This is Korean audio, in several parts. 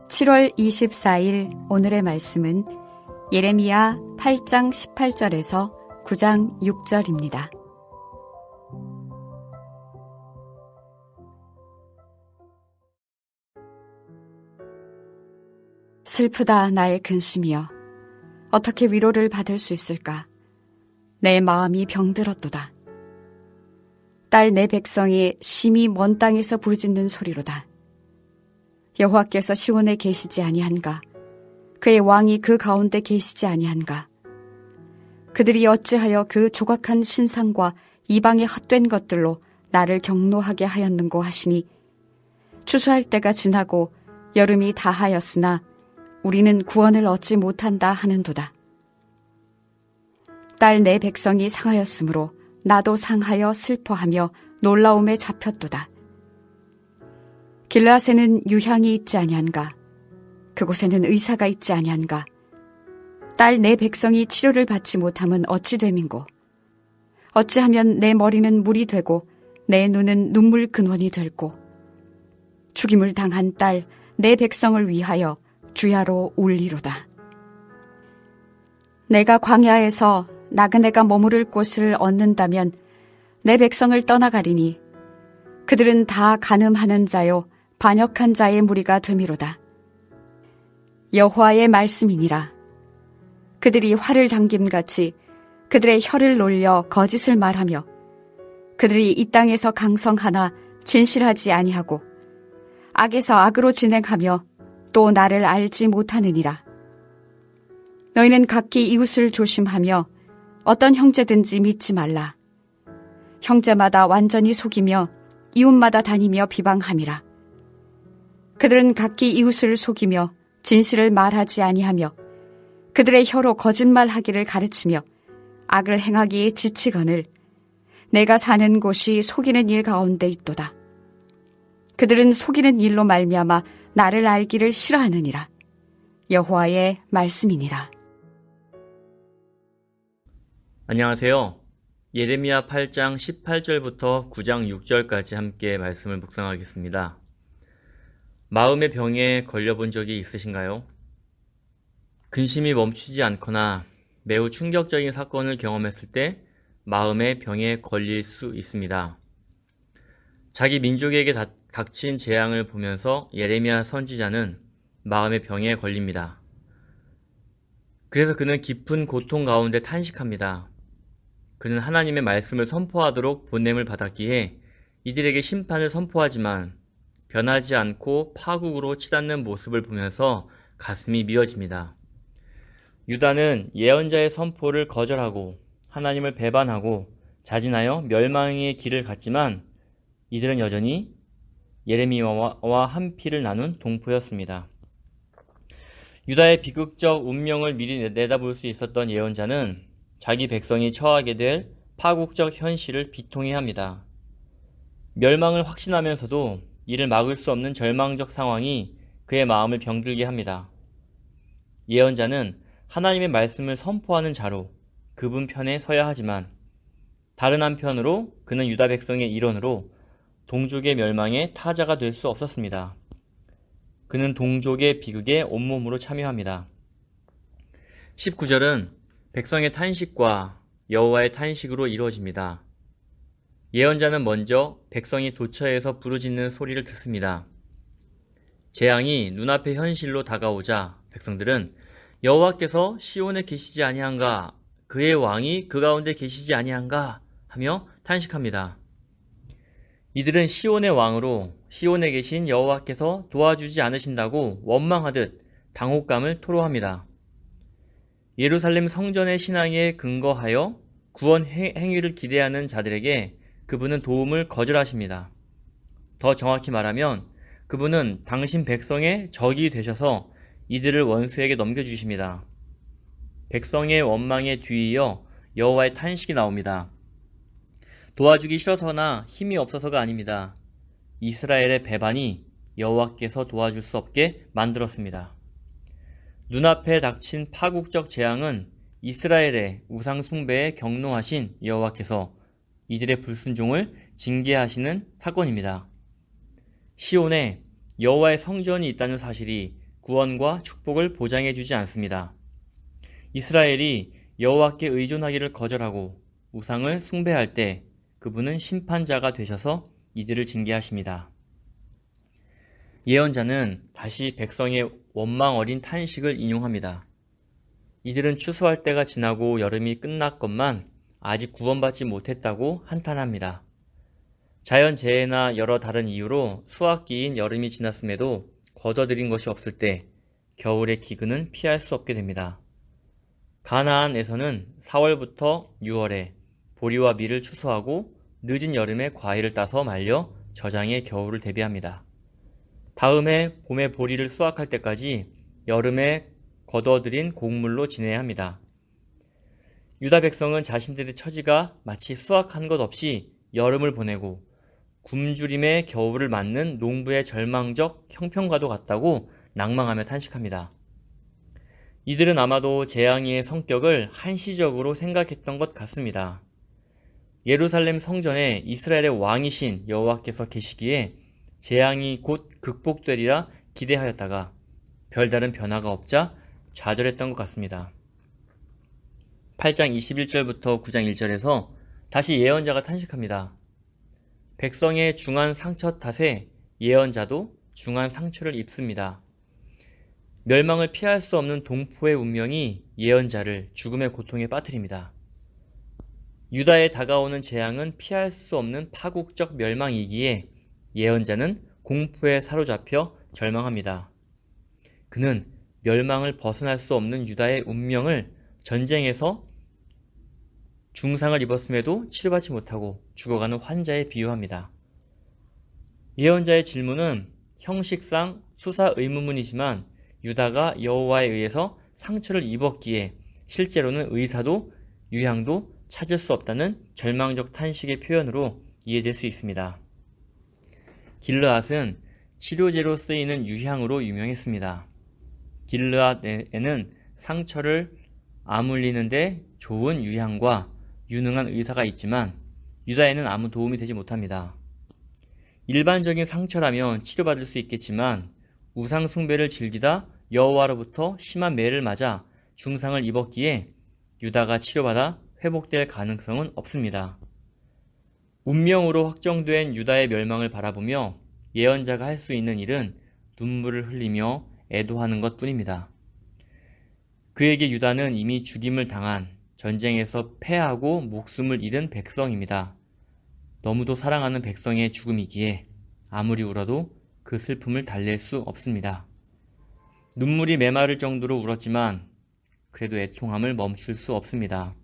7월 24일 오늘의 말씀은 예레미야 8장 18절에서 9장 6절입니다. 슬프다 나의 근심이여, 어떻게 위로를 받을 수 있을까? 내 마음이 병들었도다. 딸 내 백성이 심히 먼 땅에서 부르짖는 소리로다. 여호와께서 시온에 계시지 아니한가? 그의 왕이 그 가운데 계시지 아니한가? 그들이 어찌하여 그 조각한 신상과 이방의 헛된 것들로 나를 경노하게 하였는고 하시니, 추수할 때가 지나고 여름이 다하였으나 우리는 구원을 얻지 못한다 하는도다. 딸 내 백성이 상하였으므로 나도 상하여 슬퍼하며 놀라움에 잡혔도다. 길라앗에는 유향이 있지 아니한가? 그곳에는 의사가 있지 아니한가? 딸 내 백성이 치료를 받지 못함은 어찌 됨인고? 어찌하면 내 머리는 물이 되고 내 눈은 눈물 근원이 될고? 죽임을 당한 딸 내 백성을 위하여 주야로 울리로다. 내가 광야에서 나그네가 머무를 곳을 얻는다면 내 백성을 떠나가리니, 그들은 다 간음하는 자요 반역한 자의 무리가 되미로다. 여호와의 말씀이니라. 그들이 활을 당김같이 그들의 혀를 놀려 거짓을 말하며, 그들이 이 땅에서 강성하나 진실하지 아니하고 악에서 악으로 진행하며 또 나를 알지 못하느니라. 너희는 각기 이웃을 조심하며 어떤 형제든지 믿지 말라. 형제마다 완전히 속이며 이웃마다 다니며 비방함이라. 그들은 각기 이웃을 속이며 진실을 말하지 아니하며 그들의 혀로 거짓말하기를 가르치며 악을 행하기에 지치거늘 내가 사는 곳이 속이는 일 가운데 있도다. 그들은 속이는 일로 말미암아 나를 알기를 싫어하느니라. 여호와의 말씀이니라. 안녕하세요. 예레미야 8장 18절부터 9장 6절까지 함께 말씀을 묵상하겠습니다. 마음의 병에 걸려본 적이 있으신가요? 근심이 멈추지 않거나 매우 충격적인 사건을 경험했을 때 마음의 병에 걸릴 수 있습니다. 자기 민족에게 닥친 재앙을 보면서 예레미야 선지자는 마음의 병에 걸립니다. 그래서 그는 깊은 고통 가운데 탄식합니다. 그는 하나님의 말씀을 선포하도록 보냄을 받았기에 이들에게 심판을 선포하지만 변하지 않고 파국으로 치닫는 모습을 보면서 가슴이 미어집니다. 유다는 예언자의 선포를 거절하고 하나님을 배반하고 자진하여 멸망의 길을 갔지만 이들은 여전히 예레미야와 한 피를 나눈 동포였습니다. 유다의 비극적 운명을 미리 내다볼 수 있었던 예언자는 자기 백성이 처하게 될 파국적 현실을 비통해합니다. 멸망을 확신하면서도 이를 막을 수 없는 절망적 상황이 그의 마음을 병들게 합니다. 예언자는 하나님의 말씀을 선포하는 자로 그분 편에 서야 하지만 다른 한편으로 그는 유다 백성의 일원으로 동족의 멸망에 타자가 될 수 없었습니다. 그는 동족의 비극에 온몸으로 참여합니다. 19절은 백성의 탄식과 여호와의 탄식으로 이루어집니다. 예언자는 먼저 백성이 도처에서 부르짖는 소리를 듣습니다. 재앙이 눈앞의 현실로 다가오자 백성들은 여호와께서 시온에 계시지 아니한가? 그의 왕이 그 가운데 계시지 아니한가? 하며 탄식합니다. 이들은 시온의 왕으로 시온에 계신 여호와께서 도와주지 않으신다고 원망하듯 당혹감을 토로합니다. 예루살렘 성전의 신앙에 근거하여 구원 행위를 기대하는 자들에게 그분은 도움을 거절하십니다. 더 정확히 말하면 그분은 당신 백성의 적이 되셔서 이들을 원수에게 넘겨주십니다. 백성의 원망에 뒤이어 여호와의 탄식이 나옵니다. 도와주기 싫어서나 힘이 없어서가 아닙니다. 이스라엘의 배반이 여호와께서 도와줄 수 없게 만들었습니다. 눈앞에 닥친 파국적 재앙은 이스라엘의 우상 숭배에 경노하신 여호와께서 이들의 불순종을 징계하시는 사건입니다. 시온에 여호와의 성전이 있다는 사실이 구원과 축복을 보장해 주지 않습니다. 이스라엘이 여호와께 의존하기를 거절하고 우상을 숭배할 때 그분은 심판자가 되셔서 이들을 징계하십니다. 예언자는 다시 백성의 원망 어린 탄식을 인용합니다. 이들은 추수할 때가 지나고 여름이 끝났건만 아직 구원받지 못했다고 한탄합니다. 자연재해나 여러 다른 이유로 수확기인 여름이 지났음에도 거둬들인 것이 없을 때 겨울의 기근은 피할 수 없게 됩니다. 가나안에서는 4월부터 6월에 보리와 밀을 추수하고 늦은 여름에 과일을 따서 말려 저장해 겨울을 대비합니다. 다음해 봄에 보리를 수확할 때까지 여름에 거둬들인 곡물로 지내야 합니다. 유다 백성은 자신들의 처지가 마치 수확한 것 없이 여름을 보내고 굶주림의 겨울을 맞는 농부의 절망적 형편과도 같다고 낭망하며 탄식합니다. 이들은 아마도 재앙의 성격을 한시적으로 생각했던 것 같습니다. 예루살렘 성전에 이스라엘의 왕이신 여호와께서 계시기에 재앙이 곧 극복되리라 기대하였다가 별다른 변화가 없자 좌절했던 것 같습니다. 8장 21절부터 9장 1절에서 다시 예언자가 탄식합니다. 백성의 중한 상처 탓에 예언자도 중한 상처를 입습니다. 멸망을 피할 수 없는 동포의 운명이 예언자를 죽음의 고통에 빠뜨립니다. 유다에 다가오는 재앙은 피할 수 없는 파국적 멸망이기에 예언자는 공포에 사로잡혀 절망합니다. 그는 멸망을 벗어날 수 없는 유다의 운명을 전쟁에서 중상을 입었음에도 치료받지 못하고 죽어가는 환자에 비유합니다. 예언자의 질문은 형식상 수사 의문문이지만 유다가 여호와에 의해서 상처를 입었기에 실제로는 의사도 유향도 찾을 수 없다는 절망적 탄식의 표현으로 이해될 수 있습니다. 길르앗은 치료제로 쓰이는 유향으로 유명했습니다. 길르앗에는 상처를 아물리는데 좋은 유향과 유능한 의사가 있지만 유다에는 아무 도움이 되지 못합니다. 일반적인 상처라면 치료받을 수 있겠지만 우상 숭배를 즐기다 여호와로부터 심한 매를 맞아 중상을 입었기에 유다가 치료받아 회복될 가능성은 없습니다. 운명으로 확정된 유다의 멸망을 바라보며 예언자가 할 수 있는 일은 눈물을 흘리며 애도하는 것뿐입니다. 그에게 유다는 이미 죽임을 당한 전쟁에서 패하고 목숨을 잃은 백성입니다. 너무도 사랑하는 백성의 죽음이기에 아무리 울어도 그 슬픔을 달랠 수 없습니다. 눈물이 메마를 정도로 울었지만 그래도 애통함을 멈출 수 없습니다.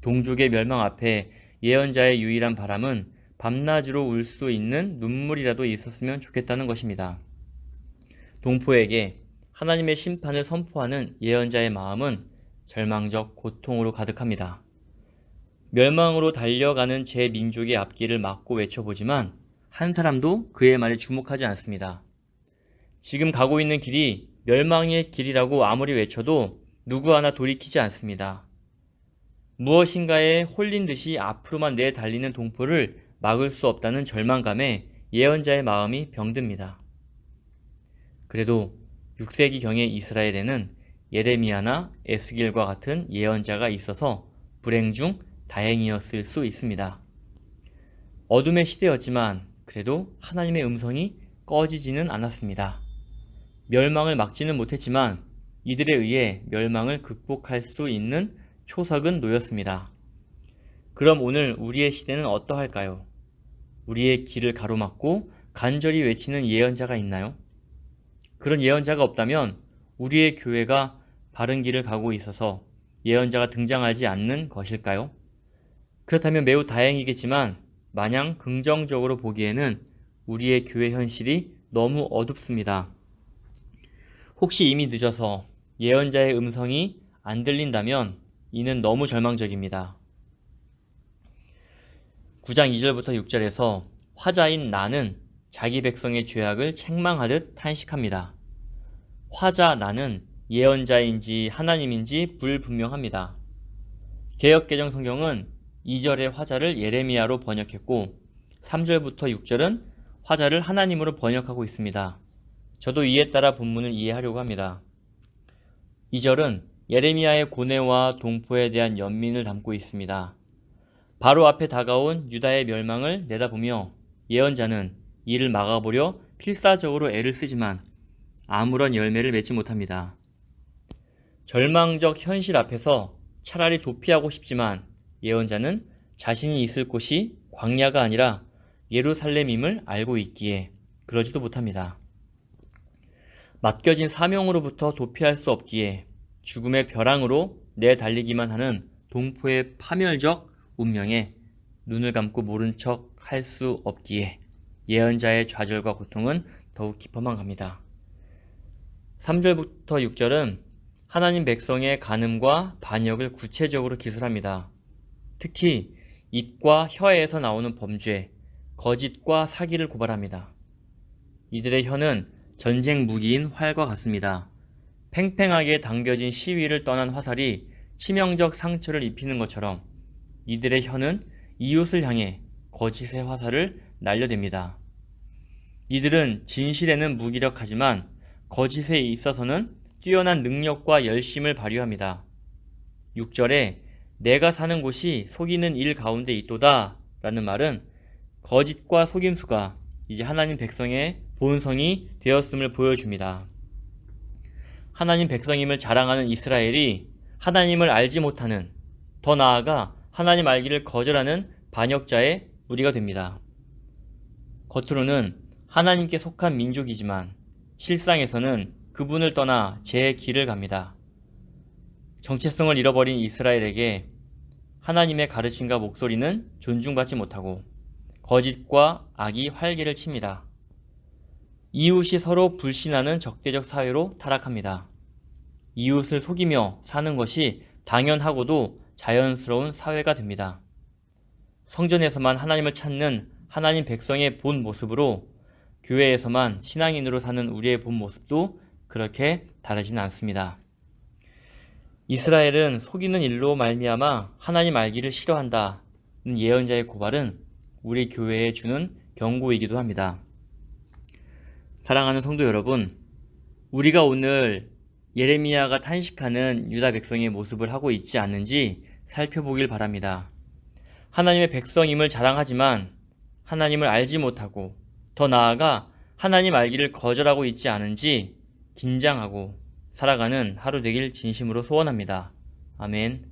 동족의 멸망 앞에 예언자의 유일한 바람은 밤낮으로 울 수 있는 눈물이라도 있었으면 좋겠다는 것입니다. 동포에게 하나님의 심판을 선포하는 예언자의 마음은 절망적 고통으로 가득합니다. 멸망으로 달려가는 제 민족의 앞길을 막고 외쳐보지만 한 사람도 그의 말에 주목하지 않습니다. 지금 가고 있는 길이 멸망의 길이라고 아무리 외쳐도 누구 하나 돌이키지 않습니다. 무엇인가에 홀린 듯이 앞으로만 내달리는 동포를 막을 수 없다는 절망감에 예언자의 마음이 병듭니다. 그래도 6세기경의 이스라엘에는 예레미야나 에스겔과 같은 예언자가 있어서 불행 중 다행이었을 수 있습니다. 어둠의 시대였지만 그래도 하나님의 음성이 꺼지지는 않았습니다. 멸망을 막지는 못했지만 이들에 의해 멸망을 극복할 수 있는 초석은 놓였습니다. 그럼 오늘 우리의 시대는 어떠할까요? 우리의 길을 가로막고 간절히 외치는 예언자가 있나요? 그런 예언자가 없다면 우리의 교회가 바른 길을 가고 있어서 예언자가 등장하지 않는 것일까요? 그렇다면 매우 다행이겠지만 마냥 긍정적으로 보기에는 우리의 교회 현실이 너무 어둡습니다. 혹시 이미 늦어서 예언자의 음성이 안 들린다면 이는 너무 절망적입니다. 9장 2절부터 6절에서 화자인 나는 자기 백성의 죄악을 책망하듯 탄식합니다. 화자 나는 예언자인지 하나님인지 불분명합니다. 개역개정 성경은 2절의 화자를 예레미야로 번역했고 3절부터 6절은 화자를 하나님으로 번역하고 있습니다. 저도 이에 따라 본문을 이해하려고 합니다. 2절은 예레미야의 고뇌와 동포에 대한 연민을 담고 있습니다. 바로 앞에 다가온 유다의 멸망을 내다보며 예언자는 이를 막아보려 필사적으로 애를 쓰지만 아무런 열매를 맺지 못합니다. 절망적 현실 앞에서 차라리 도피하고 싶지만 예언자는 자신이 있을 곳이 광야가 아니라 예루살렘임을 알고 있기에 그러지도 못합니다. 맡겨진 사명으로부터 도피할 수 없기에 죽음의 벼랑으로 내달리기만 하는 동포의 파멸적 운명에 눈을 감고 모른 척 할 수 없기에 예언자의 좌절과 고통은 더욱 깊어만 갑니다. 3절부터 6절은 하나님 백성의 간음과 반역을 구체적으로 기술합니다. 특히 입과 혀에서 나오는 범죄, 거짓과 사기를 고발합니다. 이들의 혀는 전쟁 무기인 활과 같습니다. 팽팽하게 당겨진 시위를 떠난 화살이 치명적 상처를 입히는 것처럼 이들의 혀는 이웃을 향해 거짓의 화살을 날려댑니다. 이들은 진실에는 무기력하지만 거짓에 있어서는 뛰어난 능력과 열심을 발휘합니다. 6절에 내가 사는 곳이 속이는 일 가운데 있도다 라는 말은 거짓과 속임수가 이제 하나님 백성의 본성이 되었음을 보여줍니다. 하나님 백성임을 자랑하는 이스라엘이 하나님을 알지 못하는, 더 나아가 하나님 알기를 거절하는 반역자의 무리가 됩니다. 겉으로는 하나님께 속한 민족이지만 실상에서는 그분을 떠나 제 길을 갑니다. 정체성을 잃어버린 이스라엘에게 하나님의 가르침과 목소리는 존중받지 못하고 거짓과 악이 활개를 칩니다. 이웃이 서로 불신하는 적대적 사회로 타락합니다. 이웃을 속이며 사는 것이 당연하고도 자연스러운 사회가 됩니다. 성전에서만 하나님을 찾는 하나님 백성의 본 모습으로 교회에서만 신앙인으로 사는 우리의 본 모습도 그렇게 다르진 않습니다. 이스라엘은 속이는 일로 말미암아 하나님 알기를 싫어한다는 예언자의 고발은 우리 교회에 주는 경고이기도 합니다. 사랑하는 성도 여러분, 우리가 오늘 예레미야가 탄식하는 유다 백성의 모습을 하고 있지 않는지 살펴보길 바랍니다. 하나님의 백성임을 자랑하지만 하나님을 알지 못하고 더 나아가 하나님 알기를 거절하고 있지 않은지 긴장하고 살아가는 하루 되길 진심으로 소원합니다. 아멘.